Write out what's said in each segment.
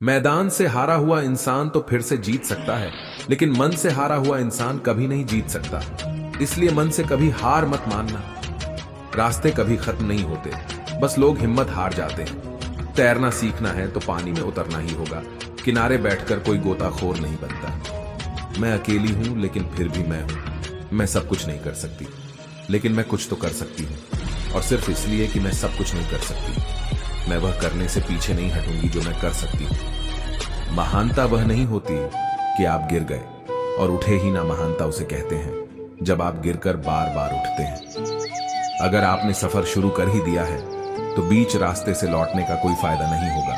मैदान से हारा हुआ इंसान तो फिर से जीत सकता है, लेकिन मन से हारा हुआ इंसान कभी नहीं जीत सकता। इसलिए मन से कभी हार मत मानना। रास्ते कभी खत्म नहीं होते, बस लोग हिम्मत हार जाते हैं। तैरना सीखना है तो पानी में उतरना ही होगा। किनारे बैठकर कोई गोताखोर नहीं बनता। मैं अकेली हूं लेकिन फिर भी मैं हूं। मैं सब कुछ नहीं कर सकती, लेकिन मैं कुछ तो कर सकती हूं। और सिर्फ इसलिए कि मैं सब कुछ नहीं कर सकती, मैं वह करने से पीछे नहीं हटूंगी जो मैं कर सकती हूं। महानता वह नहीं होती कि आप गिर गए और उठे ही ना। महानता उसे कहते हैं जब आप गिरकर बार बार उठते हैं। अगर आपने सफर शुरू कर ही दिया है तो बीच रास्ते से लौटने का कोई फायदा नहीं होगा,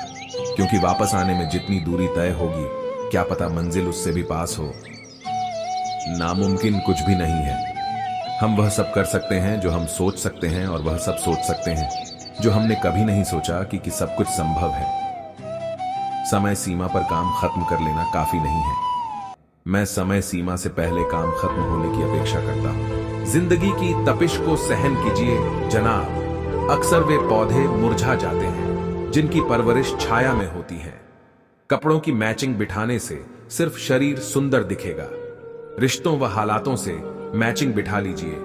क्योंकि वापस आने में जितनी दूरी तय होगी, क्या पता मंजिल उससे भी पास हो। नामुमकिन कुछ भी नहीं है। हम वह सब कर सकते हैं जो हम सोच सकते हैं, और वह सब सोच सकते हैं जो हमने कभी नहीं सोचा कि सब कुछ संभव है। समय सीमा पर काम खत्म कर लेना काफी नहीं है। मैं समय सीमा से पहले काम खत्म होने की अपेक्षा करता हूं। जिंदगी की तपिश को सहन कीजिए जनाब। अक्सर वे पौधे मुरझा जाते हैं जिनकी परवरिश छाया में होती है। कपड़ों की मैचिंग बिठाने से सिर्फ शरीर सुंदर दिखेगा। रिश्तों व हालातों से मैचिंग बिठा लीजिए,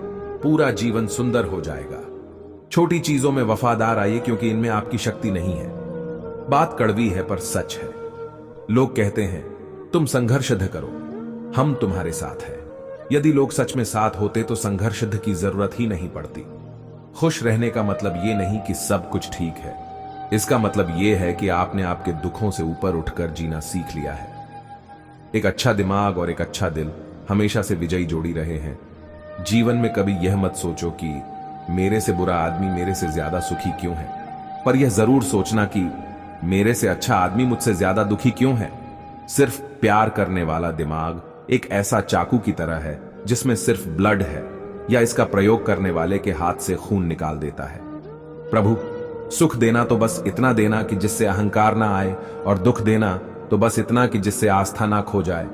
पूरा जीवन सुंदर हो जाएगा। छोटी चीजों में वफादार आइए, क्योंकि इनमें आपकी शक्ति नहीं है। बात कड़वी है पर सच है। लोग कहते हैं तुम संघर्ष करो, हम तुम्हारे साथ हैं। यदि लोग सच में साथ होते तो संघर्ष की जरूरत ही नहीं पड़ती। खुश रहने का मतलब यह नहीं कि सब कुछ ठीक है। इसका मतलब यह है कि आपने आपके दुखों से ऊपर उठकर जीना सीख लिया है। एक अच्छा दिमाग और एक अच्छा दिल हमेशा से विजयी जोड़ी रहे हैं। जीवन में कभी यह मत सोचो कि मेरे से बुरा आदमी मेरे से ज्यादा सुखी क्यों है, पर यह जरूर सोचना कि मेरे से अच्छा आदमी मुझसे ज्यादा दुखी क्यों है। सिर्फ प्यार करने वाला दिमाग एक ऐसा चाकू की तरह है जिसमें सिर्फ ब्लड है, या इसका प्रयोग करने वाले के हाथ से खून निकाल देता है। प्रभु, सुख देना तो बस इतना देना कि जिससे अहंकार ना आए, और दुख देना तो बस इतना कि जिससे आस्था ना खो जाए।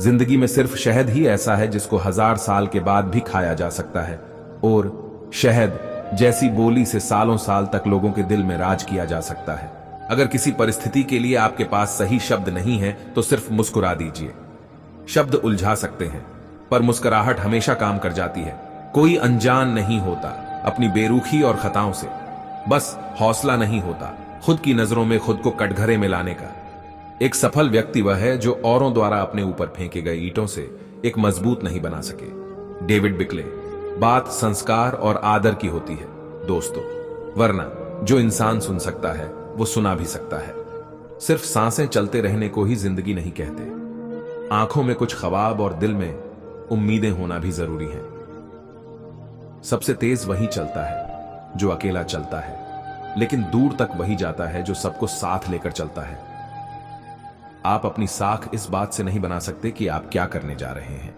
जिंदगी में सिर्फ शहद ही ऐसा है जिसको 1000 साल के बाद भी खाया जा सकता है, और शहद जैसी बोली से सालों साल तक लोगों के दिल में राज किया जा सकता है। अगर किसी परिस्थिति के लिए आपके पास सही शब्द नहीं है तो सिर्फ मुस्कुरा दीजिए। शब्द उलझा सकते हैं, पर मुस्कुराहट हमेशा काम कर जाती है। कोई अनजान नहीं होता अपनी बेरुखी और खताओं से। बस हौसला नहीं होता खुद की नजरों में खुद को कटघरे में लाने का। एक सफल व्यक्ति वह है जो औरों द्वारा अपने ऊपर फेंके गए ईंटों से एक मजबूत नहीं बना सके। डेविड बिकले। बात संस्कार और आदर की होती है दोस्तों, वरना जो इंसान सुन सकता है वो सुना भी सकता है। सिर्फ सांसें चलते रहने को ही जिंदगी नहीं कहते। आंखों में कुछ ख्वाब और दिल में उम्मीदें होना भी जरूरी है। सबसे तेज वही चलता है जो अकेला चलता है, लेकिन दूर तक वही जाता है जो सबको साथ लेकर चलता है। आप अपनी साख इस बात से नहीं बना सकते कि आप क्या करने जा रहे हैं।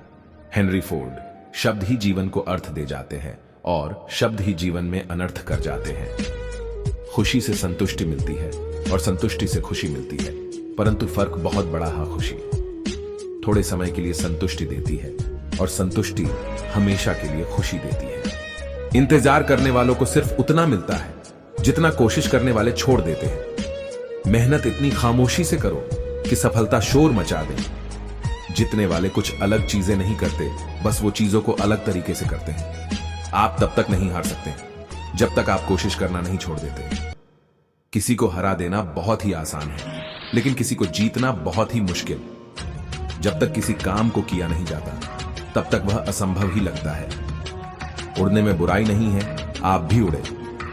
Henry Ford. शब्द ही जीवन को अर्थ दे जाते हैं, और शब्द ही जीवन में अनर्थ कर जाते हैं। खुशी से संतुष्टि मिलती है और संतुष्टि से खुशी मिलती है, परंतु फर्क बहुत बड़ा है। खुशी थोड़े समय के लिए संतुष्टि देती है, और संतुष्टि हमेशा के लिए खुशी देती है। इंतजार करने वालों को सिर्फ उतना मिलता है जितना कोशिश करने वाले छोड़ देते हैं। मेहनत इतनी खामोशी से करो कि सफलता शोर मचा दे। जितने वाले कुछ अलग चीजें नहीं करते, बस वो चीजों को अलग तरीके से करते हैं। आप तब तक नहीं हार सकते जब तक आप कोशिश करना नहीं छोड़ देते। किसी को हरा देना बहुत ही आसान है, लेकिन किसी को जीतना बहुत ही मुश्किल। जब तक किसी काम को किया नहीं जाता, तब तक वह असंभव ही लगता है। उड़ने में बुराई नहीं है, आप भी उड़े,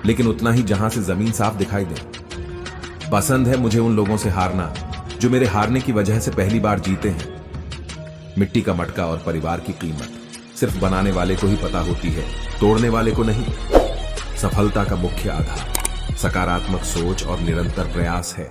लेकिन उतना ही जहां से जमीन साफ दिखाई दे। पसंद है मुझे उन लोगों से हारना जो मेरे हारने की वजह से पहली बार जीते हैं। मिट्टी का मटका और परिवार की कीमत सिर्फ बनाने वाले को ही पता होती है, तोड़ने वाले को नहीं। सफलता का मुख्य आधार सकारात्मक सोच और निरंतर प्रयास है।